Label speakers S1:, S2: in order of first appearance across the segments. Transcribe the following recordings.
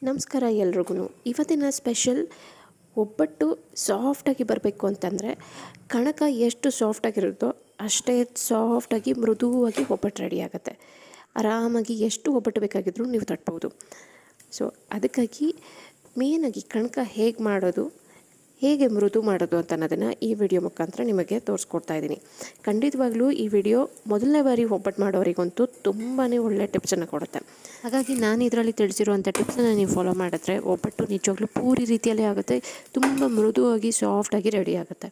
S1: ನಮಸ್ಕಾರ ಎಲ್ರಿಗೂ. ಇವತ್ತಿನ ಸ್ಪೆಷಲ್ ಒಬ್ಬಟ್ಟು ಸಾಫ್ಟಾಗಿ ಬರಬೇಕು ಅಂತಂದರೆ ಕಣಕ ಎಷ್ಟು ಸಾಫ್ಟಾಗಿರುತ್ತೋ ಅಷ್ಟೇ ಸಾಫ್ಟಾಗಿ ಮೃದುವಾಗಿ ಒಬ್ಬಟ್ಟು ರೆಡಿ ಆಗುತ್ತೆ. ಆರಾಮಾಗಿ ಎಷ್ಟು ಒಬ್ಬಟ್ಟು ಬೇಕಾಗಿದ್ರೂ ನೀವು ತಟ್ಬೋದು. ಸೊ ಅದಕ್ಕಾಗಿ ಮೇನಾಗಿ ಕಣಕ ಹೇಗೆ ಮಾಡೋದು, ಹೇಗೆ ಮೃದು ಮಾಡೋದು ಅಂತ ಅನ್ನೋದನ್ನು ಈ ವಿಡಿಯೋ ಮುಖಾಂತರ ನಿಮಗೆ ತೋರಿಸ್ಕೊಡ್ತಾ ಇದ್ದೀನಿ. ಖಂಡಿತವಾಗ್ಲೂ ಈ ವಿಡಿಯೋ ಮೊದಲನೇ ಬಾರಿ ಒಬ್ಬಟ್ಟು ಮಾಡೋರಿಗಂತೂ ತುಂಬಾ ಒಳ್ಳೆಯ ಟಿಪ್ಸನ್ನು ಕೊಡುತ್ತೆ. ಹಾಗಾಗಿ ನಾನು ಇದರಲ್ಲಿ ತಿಳಿಸಿರುವಂಥ ಟಿಪ್ಸನ್ನು ನೀವು ಫಾಲೋ ಮಾಡಿದ್ರೆ ಒಬ್ಬಟ್ಟು ನಿಜವಾಗ್ಲೂ ಪೂರಿ ರೀತಿಯಲ್ಲೇ ಆಗುತ್ತೆ, ತುಂಬ ಮೃದುವಾಗಿ ಸಾಫ್ಟಾಗಿ ರೆಡಿ ಆಗುತ್ತೆ.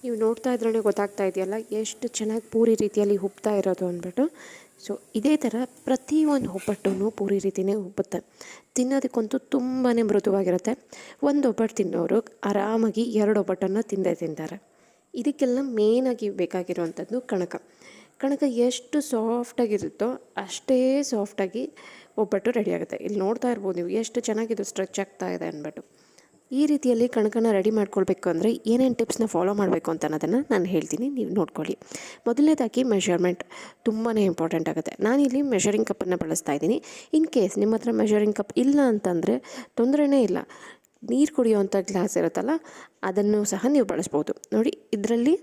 S1: ನೀವು ನೋಡ್ತಾ ಇದ್ರೇ ಗೊತ್ತಾಗ್ತಾ ಇದೆಯಲ್ಲ ಎಷ್ಟು ಚೆನ್ನಾಗಿ ಪೂರಿ ರೀತಿಯಲ್ಲಿ ಉಬ್ತಾ ಇರೋದು ಅಂದ್ಬಿಟ್ಟು. ಸೊ ಇದೇ ಥರ ಪ್ರತಿಯೊಂದು ಒಬ್ಬಟ್ಟು ಪೂರಿ ರೀತಿಯೇ ಉಬ್ಬುತ್ತೆ. ತಿನ್ನೋದಕ್ಕಂತೂ ತುಂಬಾ ಮೃದುವಾಗಿರುತ್ತೆ. ಒಂದು ಒಬ್ಬಟ್ಟು ತಿನ್ನೋರು ಆರಾಮಾಗಿ 2 ಒಬ್ಬಟ್ಟನ್ನು ತಿಂತಾರೆ. ಇದಕ್ಕೆಲ್ಲ ಮೇನಾಗಿ ಬೇಕಾಗಿರುವಂಥದ್ದು ಕಣಕ ಎಷ್ಟು ಸಾಫ್ಟಾಗಿರುತ್ತೋ ಅಷ್ಟೇ ಸಾಫ್ಟಾಗಿ ಒಬ್ಬಟ್ಟು ರೆಡಿ ಆಗುತ್ತೆ. ಇಲ್ಲಿ ನೋಡ್ತಾ ಇರ್ಬೋದು ನೀವು ಎಷ್ಟು ಚೆನ್ನಾಗಿದು ಸ್ಟ್ರೆಚ್ ಆಗ್ತಾ ಇದೆ ಅಂದ್ಬಿಟ್ಟು. ಈ ರೀತಿಯಲ್ಲಿ ಕಣಕನ ರೆಡಿ ಮಾಡ್ಕೊಳ್ಬೇಕು ಅಂದರೆ ಏನೇನು ಟಿಪ್ಸ್ನ ಫಾಲೋ ಮಾಡಬೇಕು ಅಂತ ಅನ್ನೋದನ್ನು ನಾನು ಹೇಳ್ತೀನಿ, ನೀವು ನೋಡ್ಕೊಳ್ಳಿ. ಮೊದಲನೇದಾಗಿ ಮೆಷರ್ಮೆಂಟ್ ತುಂಬಾ ಇಂಪಾರ್ಟೆಂಟ್ ಆಗುತ್ತೆ. ನಾನಿಲ್ಲಿ ಮೆಷರಿಂಗ್ ಕಪ್ಪನ್ನು ಬಳಸ್ತಾ ಇದ್ದೀನಿ. ಇನ್ ಕೇಸ್ ನಿಮ್ಮ ಹತ್ರ ಮೆಷರಿಂಗ್ ಕಪ್ ಇಲ್ಲ ಅಂತಂದರೆ ತೊಂದರೆನೇ ಇಲ್ಲ. ನೀರು ಕುಡಿಯೋವಂಥ ಗ್ಲಾಸ್ ಇರುತ್ತಲ್ಲ ಅದನ್ನು ಸಹ ನೀವು ಬಳಸ್ಬೋದು. ನೋಡಿ, ಇದರಲ್ಲಿ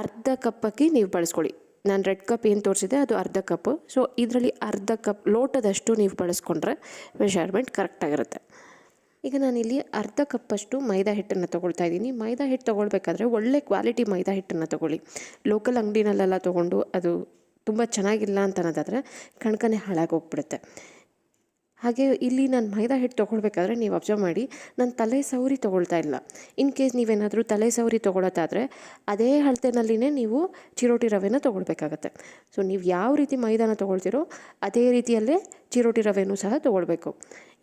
S1: ಅರ್ಧ ಕಪ್ಪಕ್ಕೆ ನೀವು ಬಳಸ್ಕೊಳ್ಳಿ. ನಾನು ರೆಡ್ ಕಪ್ ಏನು ತೋರಿಸಿದೆ ಅದು ಅರ್ಧ ಕಪ್ಪು. ಸೊ ಇದರಲ್ಲಿ ಅರ್ಧ ಕಪ್ ಲೋಟದಷ್ಟು ನೀವು ಬಳಸ್ಕೊಂಡ್ರೆ ಮೆಷರ್ಮೆಂಟ್ ಕರೆಕ್ಟಾಗಿರುತ್ತೆ. ಈಗ ನಾನಿಲ್ಲಿ ಅರ್ಧ ಕಪ್ಪಷ್ಟು ಮೈದಾ ಹಿಟ್ಟನ್ನು ತೊಗೊಳ್ತಾ ಇದ್ದೀನಿ. ಮೈದಾ ಹಿಟ್ಟು ತೊಗೊಳ್ಬೇಕಾದ್ರೆ ಒಳ್ಳೆ ಕ್ವಾಲಿಟಿ ಮೈದಾ ಹಿಟ್ಟನ್ನು ತೊಗೊಳ್ಳಿ. ಲೋಕಲ್ ಅಂಗಡಿನಲ್ಲೆಲ್ಲ ತೊಗೊಂಡು ಅದು ತುಂಬ ಚೆನ್ನಾಗಿಲ್ಲ ಅಂತ ಅನ್ನೋದಾದರೆ ಕಣಕನೇ ಹಾಳಾಗೋಗ್ಬಿಡುತ್ತೆ. ಹಾಗೆ ಇಲ್ಲಿ ನಾನು ಮೈದಾ ಹಿಟ್ಟು ತೊಗೊಳ್ಬೇಕಾದ್ರೆ ನೀವು ಅಬ್ಸರ್ವ್ ಮಾಡಿ, ನಾನು ತಲೆ ಸೌರಿ ತೊಗೊಳ್ತಾ ಇಲ್ಲ. ಇನ್ ಕೇಸ್ ನೀವೇನಾದರೂ ತಲೆ ಸೌರಿ ತೊಗೊಳೋದಾದರೆ ಅದೇ ಅಳತೆನಲ್ಲಿನೇ ನೀವು ಚಿರೋಟಿ ರವೆನ ತೊಗೊಳ್ಬೇಕಾಗತ್ತೆ. ಸೊ ನೀವು ಯಾವ ರೀತಿ ಮೈದಾನ ತೊಗೊಳ್ತೀರೋ ಅದೇ ರೀತಿಯಲ್ಲೇ ಚಿರೋಟಿ ರವೆನೂ ಸಹ ತೊಗೊಳ್ಬೇಕು.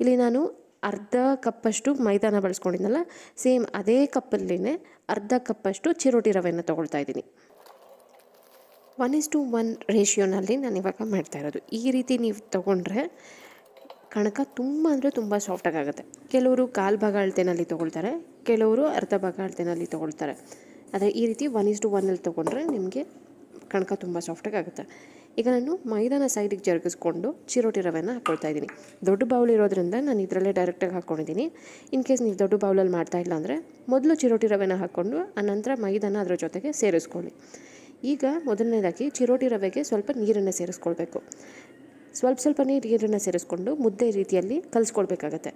S1: ಇಲ್ಲಿ ನಾನು ಅರ್ಧ ಕಪ್ಪಷ್ಟು ಮೈದಾನ ಬಳಸ್ಕೊಂಡಿದ್ನಲ್ಲ, ಸೇಮ್ ಅದೇ ಕಪ್ಪಲ್ಲಿನೇ ಅರ್ಧ ಕಪ್ಪಷ್ಟು ಚಿರೋಟಿ ರವೆನ ತೊಗೊಳ್ತಾ ಇದ್ದೀನಿ. 1:1 ರೇಷಿಯೋನಲ್ಲಿ ನಾನು ಇವಾಗ ಮಾಡ್ತಾ ಇರೋದು. ಈ ರೀತಿ ನೀವು ತೊಗೊಂಡ್ರೆ ಕಣಕ ತುಂಬ ಅಂದರೆ ತುಂಬ ಸಾಫ್ಟಾಗುತ್ತೆ. ಕೆಲವರು ಕಾಲು ಭಾಗ ಅಳತೆನಲ್ಲಿ ತೊಗೊಳ್ತಾರೆ, ಕೆಲವರು ಅರ್ಧ ಭಾಗ ಅಳತೆನಲ್ಲಿ ತೊಗೊಳ್ತಾರೆ. ಆದರೆ ಈ ರೀತಿ 1:1 ತೊಗೊಂಡ್ರೆ ನಿಮಗೆ ಕಣಕ ತುಂಬ ಸಾಫ್ಟಾಗುತ್ತೆ. ಈಗ ನಾನು ಮೈದಾನ ಸೈಡಿಗೆ ಜರುಗಿಸ್ಕೊಂಡು ಚಿರೋಟಿ ರವೆನ ಹಾಕ್ಕೊಳ್ತಾ ಇದ್ದೀನಿ. ದೊಡ್ಡ ಬೌಲ್ ಇರೋದ್ರಿಂದ ನಾನು ಇದರಲ್ಲೇ ಡೈರೆಕ್ಟಾಗಿ ಹಾಕ್ಕೊಂಡಿದ್ದೀನಿ. ಇನ್ ಕೇಸ್ ನೀವು ದೊಡ್ಡ ಬೌಲಲ್ಲಿ ಮಾಡ್ತಾಯಿಲ್ಲ ಅಂದರೆ ಮೊದಲು ಚಿರೋಟಿ ರವೆನ ಹಾಕ್ಕೊಂಡು ಆನಂತರ ಮೈದಾನ ಅದರ ಜೊತೆಗೆ ಸೇರಿಸ್ಕೊಳ್ಳಿ. ಈಗ ಮೊದಲನೇದಾಗಿ ಚಿರೋಟಿ ರವೆಗೆ ಸ್ವಲ್ಪ ನೀರನ್ನು ಸೇರಿಸ್ಕೊಳ್ಬೇಕು. ಸ್ವಲ್ಪ ನೀರನ್ನು ಸೇರಿಸ್ಕೊಂಡು ಮುದ್ದೆ ರೀತಿಯಲ್ಲಿ ಕಲಿಸ್ಕೊಳ್ಬೇಕಾಗತ್ತೆ.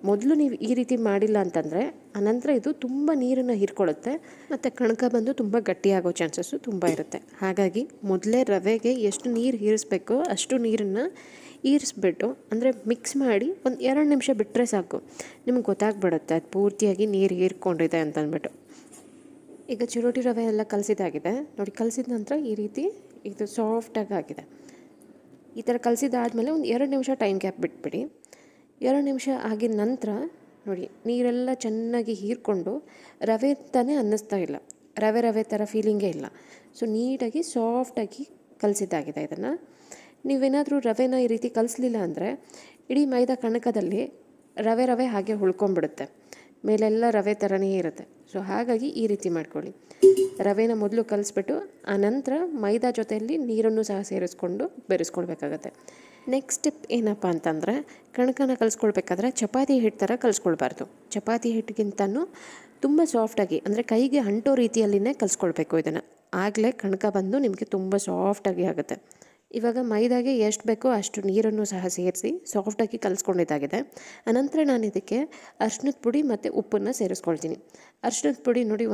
S1: ಮೊದಲು ನೀವು ಈ ರೀತಿ ಮಾಡಿಲ್ಲ ಅಂತಂದರೆ ಆನಂತರ ಇದು ತುಂಬ ನೀರನ್ನು ಹೀರ್ಕೊಳ್ಳುತ್ತೆ ಮತ್ತು ಕಣಕ ಬಂದು ತುಂಬ ಗಟ್ಟಿಯಾಗೋ ಚಾನ್ಸಸ್ಸು ತುಂಬ ಇರುತ್ತೆ. ಹಾಗಾಗಿ ಮೊದಲೇ ರವೆಗೆ ಎಷ್ಟು ನೀರು ಹೀರಿಸ್ಬೇಕೋ ಅಷ್ಟು ನೀರನ್ನು ಹೀರಿಸ್ಬಿಟ್ಟು ಅಂದರೆ ಮಿಕ್ಸ್ ಮಾಡಿ ಒಂದು 2 ನಿಮಿಷ ಬಿಟ್ಟರೆ ಸಾಕು. ನಿಮ್ಗೆ ಗೊತ್ತಾಗ್ಬಿಡುತ್ತೆ ಅದು ಪೂರ್ತಿಯಾಗಿ ನೀರು ಹೀರ್ಕೊಂಡಿದೆ ಅಂತಂದ್ಬಿಟ್ಟು. ಈಗ ಚಿರೋಟಿ ರವೆ ಎಲ್ಲ ಕಲಸಿದಾಗಿದೆ ನೋಡಿ. ಕಲಸಿದ ನಂತರ ಈ ರೀತಿ ಇದು ಸಾಫ್ಟಾಗಿ ಆಗಿದೆ. ಈ ಥರ ಕಲಸಿದಾದ್ಮೇಲೆ ಒಂದು 2 ನಿಮಿಷ ಟೈಮ್ ಗ್ಯಾಪ್ ಬಿಟ್ಬಿಡಿ. 2 ನಿಮಿಷ ಆಗಿದ ನಂತರ ನೋಡಿ, ನೀರೆಲ್ಲ ಚೆನ್ನಾಗಿ ಹೀರ್ಕೊಂಡು ರವೆ ಅಂತಲೇ ಅನ್ನಿಸ್ತಾ ಇಲ್ಲ, ರವೆ ಥರ ಫೀಲಿಂಗೇ ಇಲ್ಲ. ಸೊ ನೀಟಾಗಿ ಸಾಫ್ಟಾಗಿ ಕಲಸಿದ್ದಾಗಿದೆ. ಇದನ್ನು ನೀವೇನಾದರೂ ರವೆನ ಈ ರೀತಿ ಕಲಿಸ್ಲಿಲ್ಲ ಅಂದರೆ ಇಡೀ ಮೈದಾ ಕಣಕದಲ್ಲಿ ರವೆ ಹಾಗೆ ಉಳ್ಕೊಂಬಿಡುತ್ತೆ, ಮೇಲೆಲ್ಲ ರವೆ ಥರನೇ ಇರುತ್ತೆ. ಸೊ ಹಾಗಾಗಿ ಈ ರೀತಿ ಮಾಡ್ಕೊಳ್ಳಿ. ರವೆನ ಮೊದಲು ಕಲಿಸ್ಬಿಟ್ಟು ಆನಂತರ ಮೈದಾ ಜೊತೆಯಲ್ಲಿ ನೀರನ್ನು ಸಹ ಸೇರಿಸ್ಕೊಂಡು ಬೆರೆಸ್ಕೊಳ್ಬೇಕಾಗತ್ತೆ. ನೆಕ್ಸ್ಟ್ ಸ್ಟೆಪ್ ಏನಪ್ಪ ಅಂತಂದರೆ, ಕಣಕನ ಕಲಿಸ್ಕೊಳ್ಬೇಕಾದ್ರೆ ಚಪಾತಿ ಹಿಟ್ಟು ಥರ ಕಲಿಸ್ಕೊಳ್ಬಾರ್ದು. ಚಪಾತಿ ಹಿಟ್ಟಿಗಿಂತನೂ ತುಂಬ ಸಾಫ್ಟಾಗಿ ಅಂದರೆ ಕೈಗೆ ಅಂಟೋ ರೀತಿಯಲ್ಲಿನೇ ಕಲಿಸ್ಕೊಳ್ಬೇಕು. ಇದನ್ನು ಆಗಲೇ ಕಣಕ ಬಂದು ನಿಮಗೆ ತುಂಬ ಸಾಫ್ಟಾಗಿ ಆಗುತ್ತೆ. ಇವಾಗ ಮೈದಾಗೆ ಎಷ್ಟು ಬೇಕೋ ಅಷ್ಟು ನೀರನ್ನು ಸಹ ಸೇರಿಸಿ ಸಾಫ್ಟಾಗಿ ಕಲಿಸ್ಕೊಂಡಿದ್ದಾಗಿದೆ. ಅನಂತರ ನಾನು ಇದಕ್ಕೆ ಅರಿಶಿನದ ಪುಡಿ ಮತ್ತು ಉಪ್ಪನ್ನು ಸೇರಿಸ್ಕೊಳ್ತೀನಿ. ಅರಿಶಿನದ ಪುಡಿ ನೋಡಿ,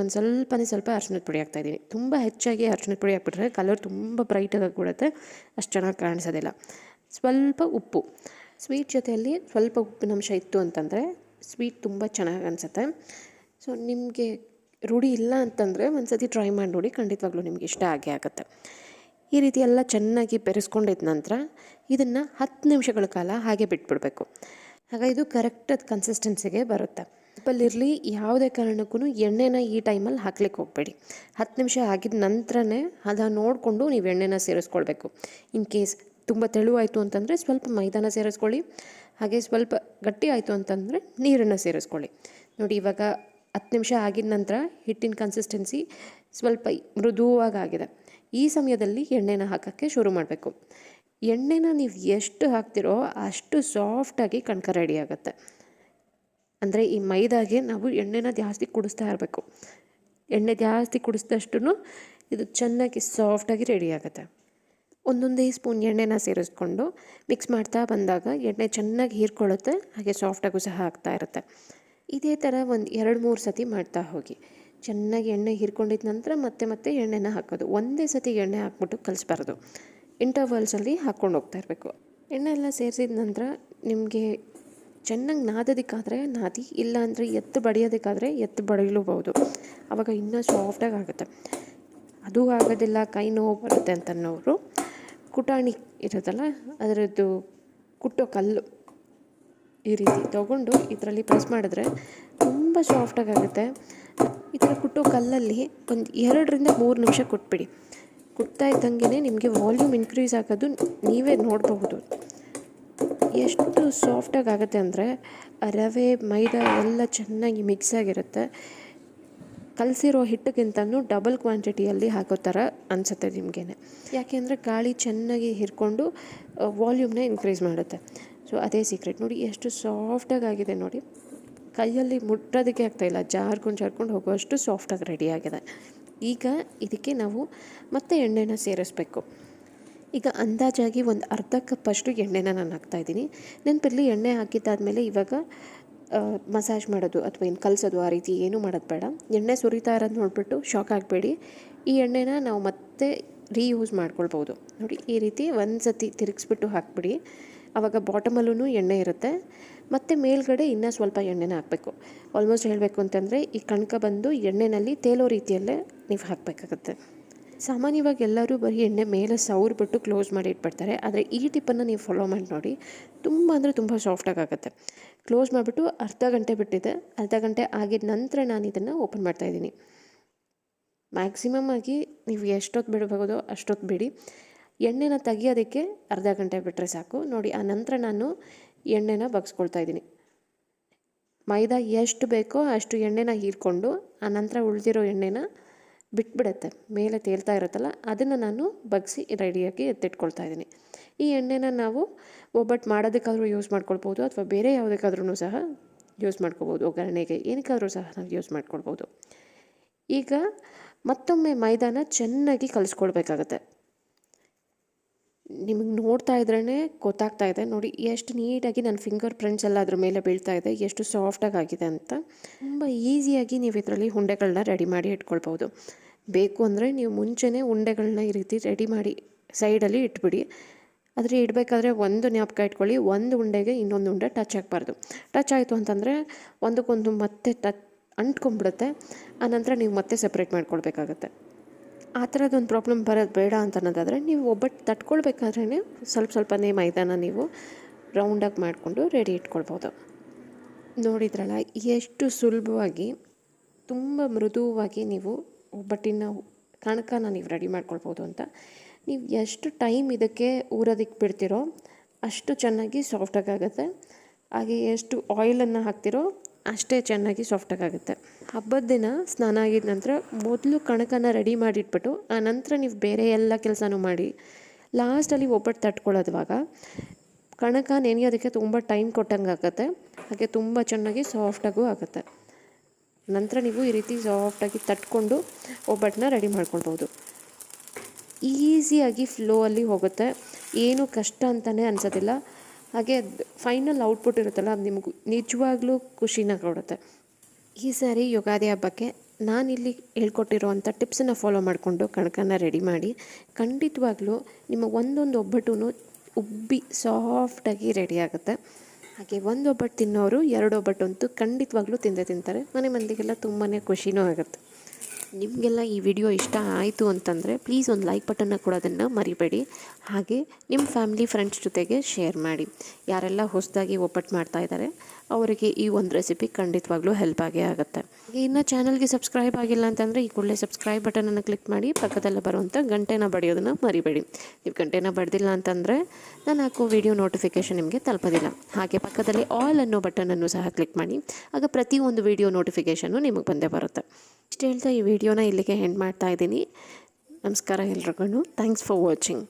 S1: ಸ್ವಲ್ಪ ಅರಿಶಿನದ ಪುಡಿ ಹಾಕ್ತಾಯಿದ್ದೀನಿ. ತುಂಬ ಹೆಚ್ಚಾಗಿ ಅರಿಶಿನದ ಪುಡಿ ಹಾಕ್ಬಿಟ್ರೆ ಕಲರ್ ತುಂಬ ಬ್ರೈಟಾಗಿ ಆಗಿಬಿಡುತ್ತೆ, ಅಷ್ಟು ಚೆನ್ನಾಗಿ ಕಾಣಿಸೋದಿಲ್ಲ. ಸ್ವಲ್ಪ ಉಪ್ಪು, ಸ್ವೀಟ್ ಜೊತೆಯಲ್ಲಿ ಸ್ವಲ್ಪ ಉಪ್ಪಿನಂಶ ಇತ್ತು ಅಂತಂದರೆ ಸ್ವೀಟ್ ತುಂಬ ಚೆನ್ನಾಗಿ ಅನಿಸುತ್ತೆ. ಸೊ ನಿಮಗೆ ರೂಢಿ ಇಲ್ಲ ಅಂತಂದರೆ ಒಂದು ಸತಿ ಟ್ರೈ ಮಾಡಿ ನೋಡಿ, ಖಂಡಿತವಾಗ್ಲೂ ನಿಮ್ಗೆ ಇಷ್ಟ ಆಗೇ ಆಗುತ್ತೆ. ಈ ರೀತಿ ಎಲ್ಲ ಚೆನ್ನಾಗಿ ಬೆರೆಸ್ಕೊಂಡಿದ್ದ ನಂತರ ಇದನ್ನು 10 ನಿಮಿಷಗಳ ಕಾಲ ಹಾಗೆ ಬಿಟ್ಬಿಡಬೇಕು. ಆಗ ಇದು ಕರೆಕ್ಟಾದ ಕನ್ಸಿಸ್ಟೆನ್ಸಿಗೆ ಬರುತ್ತೆ. ಉಪ್ಪಲ್ಲಿರಲಿ, ಯಾವುದೇ ಕಾರಣಕ್ಕೂ ಎಣ್ಣೆನ ಈ ಟೈಮಲ್ಲಿ ಹಾಕ್ಲಿಕ್ಕೆ ಹೋಗಬೇಡಿ. 10 ನಿಮಿಷ ಆಗಿದ ನಂತರನೇ ಅದನ್ನು ನೋಡಿಕೊಂಡು ನೀವು ಎಣ್ಣೆನ ಸೇರಿಸ್ಕೊಳ್ಬೇಕು. ಇನ್ ಕೇಸ್ ತುಂಬ ತೆಳುವಾಯಿತು ಅಂತಂದರೆ ಸ್ವಲ್ಪ ಮೈದಾನ ಸೇರಿಸ್ಕೊಳ್ಳಿ. ಹಾಗೆ ಸ್ವಲ್ಪ ಗಟ್ಟಿ ಆಯಿತು ಅಂತಂದರೆ ನೀರನ್ನು ಸೇರಿಸ್ಕೊಳ್ಳಿ. ನೋಡಿ, ಇವಾಗ 10 ನಿಮಿಷ ಆಗಿದ ನಂತರ ಹಿಟ್ಟಿನ ಕನ್ಸಿಸ್ಟೆನ್ಸಿ ಸ್ವಲ್ಪ ಮೃದುವಾಗಿದೆ. ಈ ಸಮಯದಲ್ಲಿ ಎಣ್ಣೆನ ಹಾಕೋಕ್ಕೆ ಶುರು ಮಾಡಬೇಕು. ಎಣ್ಣೆನ ನೀವು ಎಷ್ಟು ಹಾಕ್ತಿರೋ ಅಷ್ಟು ಸಾಫ್ಟಾಗಿ ಕಣಕ ರೆಡಿ ಆಗುತ್ತೆ. ಅಂದರೆ ಈ ಮೈದಾಗೆ ನಾವು ಎಣ್ಣೆನ ಜಾಸ್ತಿ ಕುಡಿಸ್ತಾ ಇರಬೇಕು. ಎಣ್ಣೆ ಜಾಸ್ತಿ ಕುಡಿಸಿದಷ್ಟು ಇದು ಚೆನ್ನಾಗಿ ಸಾಫ್ಟಾಗಿ ರೆಡಿ ಆಗುತ್ತೆ. ಒಂದೊಂದೇ ಸ್ಪೂನ್ ಎಣ್ಣೆನ ಸೇರಿಸ್ಕೊಂಡು ಮಿಕ್ಸ್ ಮಾಡ್ತಾ ಬಂದಾಗ ಎಣ್ಣೆ ಚೆನ್ನಾಗಿ ಹೀರ್ಕೊಳ್ಳುತ್ತೆ, ಹಾಗೆ ಸಾಫ್ಟಾಗೂ ಸಹ ಆಗ್ತಾ ಇರುತ್ತೆ. ಇದೇ ಥರ ಒಂದು 2-3 ಸತಿ ಮಾಡ್ತಾ ಹೋಗಿ. ಚೆನ್ನಾಗಿ ಎಣ್ಣೆ ಹೀರ್ಕೊಂಡಿದ್ದ ನಂತರ ಮತ್ತೆ ಎಣ್ಣೆನ ಹಾಕೋದು. ಒಂದೇ ಸತಿ ಎಣ್ಣೆ ಹಾಕ್ಬಿಟ್ಟು ಕಲಿಸ್ಬಾರ್ದು, ಇಂಟರ್ವಲ್ಸಲ್ಲಿ ಹಾಕ್ಕೊಂಡು ಹೋಗ್ತಾ ಇರಬೇಕು. ಎಣ್ಣೆ ಎಲ್ಲ ಸೇರಿಸಿದ ನಂತರ ನಿಮಗೆ ಚೆನ್ನಾಗಿ ನಾದೋದಕ್ಕಾದರೆ ನಾದಿ, ಇಲ್ಲ ಅಂದರೆ ಎತ್ತು ಬಡಿಯೋದಕ್ಕಾದರೆ ಎತ್ತು ಬಡಿಲೂಬಹುದು. ಆವಾಗ ಇನ್ನೂ ಸಾಫ್ಟಾಗಿ ಆಗುತ್ತೆ. ಅದು ಆಗೋದಿಲ್ಲ, ಕೈ ನೋವು ಬರುತ್ತೆ ಅಂತನ್ನೋರು ಕುಟಾಣಿ ಇರುತ್ತಲ್ಲ, ಅದರದ್ದು ಕುಟ್ಟೋ ಕಲ್ಲು ಈ ರೀತಿ ತೊಗೊಂಡು ಇದರಲ್ಲಿ ಪ್ರೆಸ್ ಮಾಡಿದ್ರೆ ತುಂಬ ಸಾಫ್ಟಾಗಿ ಆಗುತ್ತೆ. ಈ ಥರ ಕುಟ್ಟೋ ಕಲ್ಲಲ್ಲಿ ಒಂದು 2-3 ನಿಮಿಷ ಕುಟ್ಬಿಡಿ. ಕುಟ್ತಾ ಇದ್ದಂಗೆ ನಿಮಗೆ ವಾಲ್ಯೂಮ್ ಇನ್ಕ್ರೀಸ್ ಆಗೋದು ನೀವೇ ನೋಡಬಹುದು. ಎಷ್ಟು ಸಾಫ್ಟಾಗಿ ಆಗುತ್ತೆ ಅಂದರೆ ರವೆ ಮೈದಾ ಎಲ್ಲ ಚೆನ್ನಾಗಿ ಮಿಕ್ಸ್ ಆಗಿರುತ್ತೆ. ಕಲಸಿರೋ ಹಿಟ್ಟಿಗಿಂತನೂ ಡಬಲ್ ಕ್ವಾಂಟಿಟಿಯಲ್ಲಿ ಹಾಕೋ ಥರ ಅನಿಸುತ್ತೆ ನಿಮಗೇ. ಯಾಕೆಂದರೆ ಗಾಳಿ ಚೆನ್ನಾಗಿ ಹಿರ್ಕೊಂಡು ವಾಲ್ಯೂಮ್ನ ಇನ್ಕ್ರೀಸ್ ಮಾಡುತ್ತೆ. ಸೊ ಅದೇ ಸೀಕ್ರೆಟ್. ನೋಡಿ ಎಷ್ಟು ಸಾಫ್ಟಾಗಿ ಆಗಿದೆ ನೋಡಿ, ಕೈಯಲ್ಲಿ ಮುಟ್ಟೋದಕ್ಕೆ ಆಗ್ತಾಯಿಲ್ಲ, ಜಾರ್ಕೊಂಡು ಹೋಗುವಷ್ಟು ಸಾಫ್ಟಾಗಿ ರೆಡಿಯಾಗಿದೆ. ಈಗ ಇದಕ್ಕೆ ನಾವು ಮತ್ತೆ ಎಣ್ಣೆನ ಸೇರಿಸ್ಬೇಕು. ಈಗ ಅಂದಾಜಾಗಿ ಒಂದು ಅರ್ಧ ಕಪ್ಪಷ್ಟು ಎಣ್ಣೆನ ನಾನು ಹಾಕ್ತಾಯಿದ್ದೀನಿ. ನೆನಪಿರಲಿ, ಎಣ್ಣೆ ಹಾಕಿದ್ದಾದಮೇಲೆ ಇವಾಗ ಮಸಾಜ್ ಮಾಡೋದು ಅಥವಾ ಏನು ಕಲಸೋದು ಆ ರೀತಿ ಏನೂ ಮಾಡೋದು ಬೇಡ. ಎಣ್ಣೆ ಸುರಿತಾ ಇರೋದು ನೋಡಿಬಿಟ್ಟು ಶಾಕ್ ಆಗಬೇಡಿ. ಈ ಎಣ್ಣೆನ ನಾವು ಮತ್ತೆ ರೀಯೂಸ್ ಮಾಡ್ಕೊಳ್ಬೋದು. ನೋಡಿ ಈ ರೀತಿ ಒಂದು ಸತಿ ತಿರುಗಿಸ್ಬಿಟ್ಟು ಹಾಕ್ಬಿಡಿ. ಆವಾಗ ಬಾಟಮಲ್ಲೂ ಎಣ್ಣೆ ಇರುತ್ತೆ, ಮತ್ತು ಮೇಲ್ಗಡೆ ಇನ್ನೂ ಸ್ವಲ್ಪ ಎಣ್ಣೆನ ಹಾಕಬೇಕು. ಆಲ್ಮೋಸ್ಟ್ ಹೇಳಬೇಕು ಅಂತಂದರೆ ಈ ಕಣಕ ಬಂದು ಎಣ್ಣೆಯಲ್ಲಿ ತೇಲೋ ರೀತಿಯಲ್ಲೇ ನೀವು ಹಾಕಬೇಕಾಗತ್ತೆ. ಸಾಮಾನ್ಯವಾಗಿ ಎಲ್ಲರೂ ಬರೀ ಎಣ್ಣೆ ಮೇಲೆ ಸವರ್ಬಿಟ್ಟು ಕ್ಲೋಸ್ ಮಾಡಿ ಇಟ್ಬಿಡ್ತಾರೆ. ಆದರೆ ಈ ಟಿಪ್ಪನ್ನು ನೀವು ಫಾಲೋ ಮಾಡಿ ನೋಡಿ, ತುಂಬ ಅಂದರೆ ತುಂಬ ಸಾಫ್ಟಾಗಿ ಆಗುತ್ತೆ. ಕ್ಲೋಸ್ ಮಾಡಿಬಿಟ್ಟು ಅರ್ಧ ಗಂಟೆ ಬಿಟ್ಟಿದೆ. ಅರ್ಧ ಗಂಟೆ ಆಗಿದ ನಂತರ ನಾನು ಇದನ್ನು ಓಪನ್ ಮಾಡ್ತಾಯಿದ್ದೀನಿ. ಮ್ಯಾಕ್ಸಿಮಮ್ ಆಗಿ ನೀವು ಎಷ್ಟೊತ್ತು ಬಿಡಬಹುದೋ ಅಷ್ಟೊತ್ತು ಬಿಡಿ. ಎಣ್ಣೆನ ತೆಗಿಯೋದಕ್ಕೆ ಅರ್ಧ ಗಂಟೆ ಬಿಟ್ಟರೆ ಸಾಕು. ನೋಡಿ, ಆ ನಂತರ ನಾನು ಎಣ್ಣೆನ ಬಗ್ಸ್ಕೊಳ್ತಾ ಇದ್ದೀನಿ. ಮೈದಾ ಎಷ್ಟು ಬೇಕೋ ಅಷ್ಟು ಎಣ್ಣೆನ ಹೀರ್ಕೊಂಡು ಆ ನಂತರ ಉಳಿದಿರೋ ಎಣ್ಣೆನ ಬಿಟ್ಬಿಡುತ್ತೆ, ಮೇಲೆ ತೇಲ್ತಾ ಇರುತ್ತಲ್ಲ, ಅದನ್ನು ನಾನು ಬಗ್ಸಿ ರೆಡಿಯಾಗಿ ಎತ್ತಿಟ್ಕೊಳ್ತಾ ಇದ್ದೀನಿ. ಈ ಎಣ್ಣೆನ ನಾವು ಒಬ್ಬಟ್ಟು ಮಾಡೋದಕ್ಕಾದರೂ ಯೂಸ್ ಮಾಡ್ಕೊಳ್ಬೋದು, ಅಥವಾ ಬೇರೆ ಯಾವುದಕ್ಕಾದ್ರೂ ಸಹ ಯೂಸ್ ಮಾಡ್ಕೊಬೋದು. ಒಗ್ಗರಣೆಗೆ ಏನಕ್ಕಾದರೂ ಸಹ ನಾವು ಯೂಸ್ ಮಾಡ್ಕೊಳ್ಬೋದು. ಈಗ ಮತ್ತೊಮ್ಮೆ ಮೈದಾನ ಚೆನ್ನಾಗಿ ಕಲಿಸ್ಕೊಳ್ಬೇಕಾಗತ್ತೆ. ನಿಮಗೆ ನೋಡ್ತಾ ಇದ್ರೇ ಗೊತ್ತಾಗ್ತಾ ಇದೆ ನೋಡಿ, ಎಷ್ಟು ನೀಟಾಗಿ ನನ್ನ ಫಿಂಗರ್ ಪ್ರಿಂಟ್ಸ್ ಎಲ್ಲ ಅದ್ರ ಮೇಲೆ ಬೀಳ್ತಾ ಇದೆ, ಎಷ್ಟು ಸಾಫ್ಟಾಗಿ ಆಗಿದೆ ಅಂತ. ತುಂಬ ಈಸಿಯಾಗಿ ನೀವು ಇದರಲ್ಲಿ ಉಂಡೆಗಳನ್ನ ರೆಡಿ ಮಾಡಿ ಇಟ್ಕೊಳ್ಬೋದು. ಬೇಕು ಅಂದರೆ ನೀವು ಮುಂಚೆನೇ ಉಂಡೆಗಳನ್ನ ಈ ರೀತಿ ರೆಡಿ ಮಾಡಿ ಸೈಡಲ್ಲಿ ಇಟ್ಬಿಡಿ. ಆದರೆ ಇಡಬೇಕಾದ್ರೆ ಒಂದು ಜ್ಞಾಪಕ ಇಟ್ಕೊಳ್ಳಿ, ಒಂದು ಉಂಡೆಗೆ ಇನ್ನೊಂದು ಉಂಡೆ ಟಚ್ ಆಗಬಾರ್ದು. ಟಚ್ ಆಯಿತು ಅಂತಂದರೆ ಒಂದಕ್ಕೊಂದು ಮತ್ತೆ ಅಂಟ್ಕೊಂಡ್ಬಿಡುತ್ತೆ. ಆನಂತರ ನೀವು ಮತ್ತೆ ಸಪ್ರೇಟ್ ಮಾಡ್ಕೊಳ್ಬೇಕಾಗತ್ತೆ. ಆ ಥರದ್ದೊಂದು ಪ್ರಾಬ್ಲಮ್ ಬರೋದು ಬೇಡ ಅಂತ ಅನ್ನೋದಾದರೆ ನೀವು ಒಬ್ಬಟ್ಟು ತಟ್ಕೊಳ್ಬೇಕಾದ್ರೇ ಸ್ವಲ್ಪನೇ ಮೈದಾನ ನೀವು ರೌಂಡಾಗಿ ಮಾಡಿಕೊಂಡು ರೆಡಿ ಇಟ್ಕೊಳ್ಬೋದು. ನೋಡಿದ್ರಲ್ಲ ಎಷ್ಟು ಸುಲಭವಾಗಿ, ತುಂಬ ಮೃದುವಾಗಿ ನೀವು ಒಬ್ಬಟ್ಟಿನ ಕಣಕನ ನೀವು ರೆಡಿ ಮಾಡ್ಕೊಳ್ಬೋದು ಅಂತ. ನೀವು ಎಷ್ಟು ಟೈಮ್ ಇದಕ್ಕೆ ಊರೋದಕ್ಕೆ ಬಿಡ್ತೀರೋ ಅಷ್ಟು ಚೆನ್ನಾಗಿ ಸಾಫ್ಟಾಗಿ ಆಗುತ್ತೆ. ಹಾಗೆ ಎಷ್ಟು ಆಯಿಲನ್ನು ಹಾಕ್ತಿರೋ ಅಷ್ಟೇ ಚೆನ್ನಾಗಿ ಸಾಫ್ಟಾಗಿ ಆಗುತ್ತೆ. ಹಬ್ಬದ ದಿನ ಸ್ನಾನ ಆಗಿದ ನಂತರ ಮೊದಲು ಕಣಕನ ರೆಡಿ ಮಾಡಿಟ್ಬಿಟ್ಟು ಆ ನಂತರ ನೀವು ಬೇರೆ ಎಲ್ಲ ಕೆಲಸನೂ ಮಾಡಿ ಲಾಸ್ಟಲ್ಲಿ ಒಬ್ಬಟ್ಟು ತಟ್ಕೊಳ್ಳೋದುವಾಗ ಕಣಕ ನೆನೆಯೋದಕ್ಕೆ ತುಂಬ ಟೈಮ್ ಕೊಟ್ಟಂಗೆ ಆಗುತ್ತೆ. ಹಾಗೆ ತುಂಬ ಚೆನ್ನಾಗಿ ಸಾಫ್ಟಾಗೂ ಆಗುತ್ತೆ. ನಂತರ ನೀವು ಈ ರೀತಿ ಸಾಫ್ಟಾಗಿ ತಟ್ಕೊಂಡು ಒಬ್ಬಟ್ಟನ್ನ ರೆಡಿ ಮಾಡ್ಕೊಳ್ಬೋದು. ಈಸಿಯಾಗಿ ಫ್ಲೋ ಅಲ್ಲಿ ಹೋಗುತ್ತೆ, ಏನು ಕಷ್ಟ ಅಂತಲೇ ಅನಿಸೋದಿಲ್ಲ. ಹಾಗೆ ಫೈನಲ್ ಔಟ್ಪುಟ್ ಇರುತ್ತಲ್ಲ, ಅದು ನಿಮಗೂ ನಿಜವಾಗ್ಲೂ ಖುಷಿನ ಕೊಡುತ್ತೆ. ಈ ಸಾರಿ ಯುಗಾದಿ ಹಬ್ಬಕ್ಕೆ ನಾನಿಲ್ಲಿ ಹೇಳ್ಕೊಟ್ಟಿರೋವಂಥ ಟಿಪ್ಸನ್ನು ಫಾಲೋ ಮಾಡಿಕೊಂಡು ಕಣಕನ ರೆಡಿ ಮಾಡಿ ಖಂಡಿತವಾಗ್ಲೂ ನಿಮ್ಮ ಒಂದೊಂದು ಒಬ್ಬಟ್ಟು ಉಬ್ಬಿ ಸಾಫ್ಟಾಗಿ ರೆಡಿ ಆಗುತ್ತೆ. ಹಾಗೆ ಒಂದು ಒಬ್ಬಟ್ಟು ತಿನ್ನೋರು 2 ಒಬ್ಬಟ್ಟು ಅಂತೂ ಖಂಡಿತವಾಗ್ಲೂ ತಿಂತಾರೆ. ಮನೆ ಮಂದಿಗೆಲ್ಲ ತುಂಬಾ ಖುಷಿನೂ ಆಗುತ್ತೆ. ನಿಮಗೆಲ್ಲ ಈ ವಿಡಿಯೋ ಇಷ್ಟ ಆಯಿತು ಅಂತಂದರೆ ಪ್ಲೀಸ್ ಒಂದು ಲೈಕ್ ಬಟನ್ನ ಕೊಡೋದನ್ನು ಮರಿಬೇಡಿ. ಹಾಗೆ ನಿಮ್ಮ ಫ್ಯಾಮಿಲಿ ಫ್ರೆಂಡ್ಸ್ ಜೊತೆಗೆ ಶೇರ್ ಮಾಡಿ. ಯಾರೆಲ್ಲ ಹೊಸದಾಗಿ ಒಬ್ಬಟ್ಟು ಮಾಡ್ತಾಯಿದ್ದಾರೆ ಅವರಿಗೆ ಈ ಒಂದು ರೆಸಿಪಿ ಖಂಡಿತವಾಗ್ಲೂ ಹೆಲ್ಪ್ ಆಗೇ ಆಗುತ್ತೆ. ಇನ್ನು ಚಾನಲ್ಗೆ ಸಬ್ಸ್ಕ್ರೈಬ್ ಆಗಿಲ್ಲ ಅಂತಂದರೆ ಈ ಕೂಡಲೇ ಸಬ್ಸ್ಕ್ರೈಬ್ ಬಟನನ್ನು ಕ್ಲಿಕ್ ಮಾಡಿ ಪಕ್ಕದಲ್ಲೇ ಬರುವಂಥ ಗಂಟೆನ ಬಡಿಯೋದನ್ನು ಮರಿಬೇಡಿ. ನೀವು ಗಂಟೆನ ಬಡ್ದಿಲ್ಲ ಅಂತಂದರೆ ನಾನು ಹಾಕೋ ವಿಡಿಯೋ ನೋಟಿಫಿಕೇಷನ್ ನಿಮಗೆ ತಲುಪೋದಿಲ್ಲ. ಹಾಗೆ ಪಕ್ಕದಲ್ಲಿ ಆಲ್ ಅನ್ನೋ ಬಟನನ್ನು ಸಹ ಕ್ಲಿಕ್ ಮಾಡಿ, ಆಗ ಪ್ರತಿಯೊಂದು ವಿಡಿಯೋ ನೋಟಿಫಿಕೇಷನ್ನು ನಿಮಗೆ ಬಂದೇ ಬರುತ್ತೆ. ಇಷ್ಟು ಹೇಳ್ತಾ ಈ ವಿಡಿಯೋನ ಇಲ್ಲಿಗೆ ಎಂಡ್ ಮಾಡ್ತಾ ಇದ್ದೀನಿ. ನಮಸ್ಕಾರ ಎಲ್ರಿಗೂ. Thanks for watching.